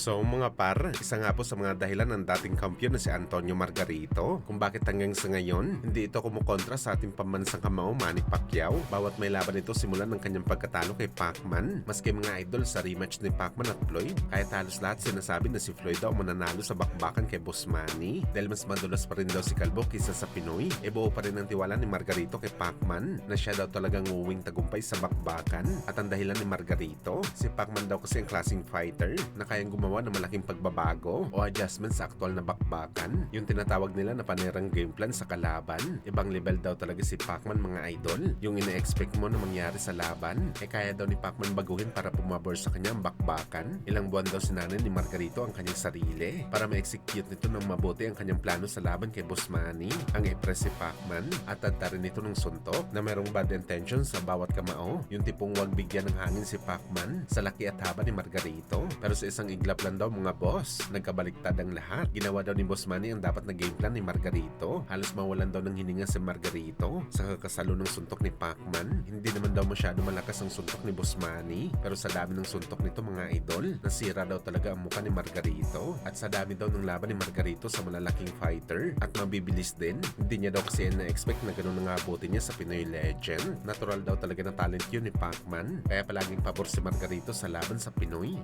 So mga par, isa nga po sa mga dahilan ng dating kampiyon na si Antonio Margarito kung bakit hanggang sa ngayon hindi ito kumukontra sa ating pambansang kamao Manny Pacquiao. Bawat may laban ito simulan ng kanyang pagkatalo kay Pacman. Maski mga idol sa rematch ni Pacman at Floyd, kahit halos lahat sinasabi na si Floyd daw mananalo sa bakbakan kay Boss Manny dahil mas madulas pa rin daw si Kalbo kaysa sa Pinoy. Buo pa rin ang tiwala ni Margarito kay Pacman na siya daw talagang uuwing tagumpay sa bakbakan. At ang dahilan ni Margarito, si Pacman daw kasi ang klaseng fighter na kayang gumawa ng malaking pagbabago o adjustment sa aktual na bakbakan. Yung tinatawag nila na panerang game plan sa kalaban. Ibang level daw talaga si Pacman mga idol. Yung ina-expect mo na mangyari sa laban, kaya daw ni Pacman baguhin para pumabor sa kanyang bakbakan. Ilang buwan daw sinanay ni Margarito ang kanyang sarili para ma-execute nito ng mabuti ang kanyang plano sa laban kay Boss Manny. Ang impress si Pacman at tadta rin ito ng suntok na merong bad intentions sa bawat kamao. Yung tipong wag bigyan ng hangin si Pacman sa laki at haba ni Margarito. Pero sa isang iglap lang daw mga boss, nagkabaliktad ang lahat. Ginawa daw ni Boss Manny ang dapat na game plan ni Margarito. Halos mawalan daw ng hininga si Margarito sa kakasalo ng suntok ni Pacman. Hindi naman daw masyado malakas ang suntok ni Boss Manny, pero sa dami ng suntok nito mga idol, nasira daw talaga ang mukha ni Margarito. At sa dami daw ng laban ni Margarito sa malalaking fighter at mabibilis din, hindi niya daw kasi na-expect na ganun ang abutin niya sa Pinoy Legend. Natural daw talaga na talent yun ni Pacman, kaya palaging pabor si Margarito sa laban sa Pinoy.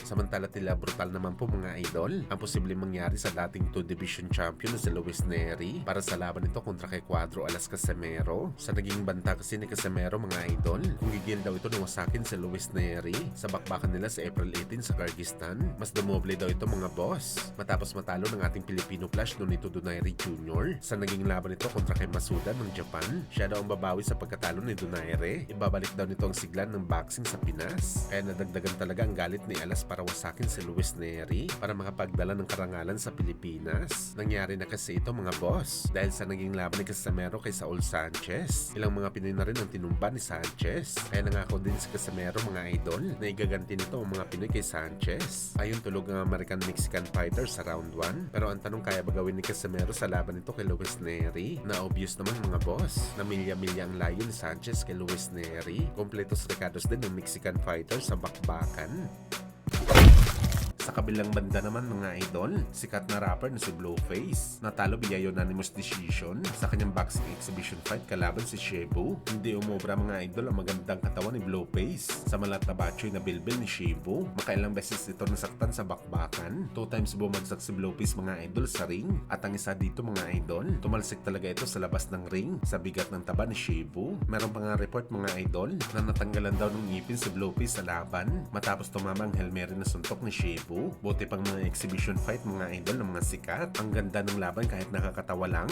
Samantala tila brutal naman po mga idol ang posibleng mangyari sa dating 2 division champion na si Luis Neri para sa laban nito kontra kay Cuadro Alas Casimero. Sa naging banta kasi ni Casimero mga idol, kung gigil daw ito ng wasakin si Luis Neri sa bakbakan nila sa April 18 sa Kyrgyzstan, mas dumoble daw ito mga boss matapos matalo ng ating Filipino Flash Nonito Donaire Jr. sa naging laban nito kontra kay Masuda ng Japan. Siya daw ang babawi sa pagkatalo ni Donaire. Ibabalik daw nito ang siglan ng boxing sa Pinas, kaya nadagdagan talaga ang galit ni Alas para wasakin si Luis Neri para makapagdala ng karangalan sa Pilipinas. Nangyari na kasi ito mga boss dahil sa naging laban ni Casimero kay Saul Sanchez. Ilang mga Pinoy na rin ang tinumba ni Sanchez, kaya nangako din si Casimero mga idol na igaganti nito ang mga Pinoy kay Sanchez. Ayun tulog ang American-Mexican fighter sa round 1, pero ang tanong kaya ba gawin ni Casimero sa laban nito kay Luis Neri? Na obvious naman mga boss na milya-milya ang layo ni Sanchez kay Luis Neri. Kompletos recados din ng Mexican fighter sa bakbakan. Sa kabilang banda naman mga idol, sikat na rapper na si Blueface natalo via unanimous decision sa kanyang boxing exhibition fight kalaban si Shebu. Hindi umobra mga idol ang magandang katawan ni Blueface sa malat na batchoy na bilbil ni Shebu. Makailang beses ito nasaktan sa bakbakan. 2 times bumagsak si Blueface mga idol sa ring, at ang isa dito mga idol, tumalsik talaga ito sa labas ng ring sa bigat ng taba ni Shebu. Meron pa nga report mga idol na natanggalan daw ng ngipin si Blueface sa laban matapos tumama ang Hail Mary na suntok ni Shebu. Buti pang mga exhibition fight mga idol ng mga sikat. Ang ganda ng laban kahit nakakatawa lang.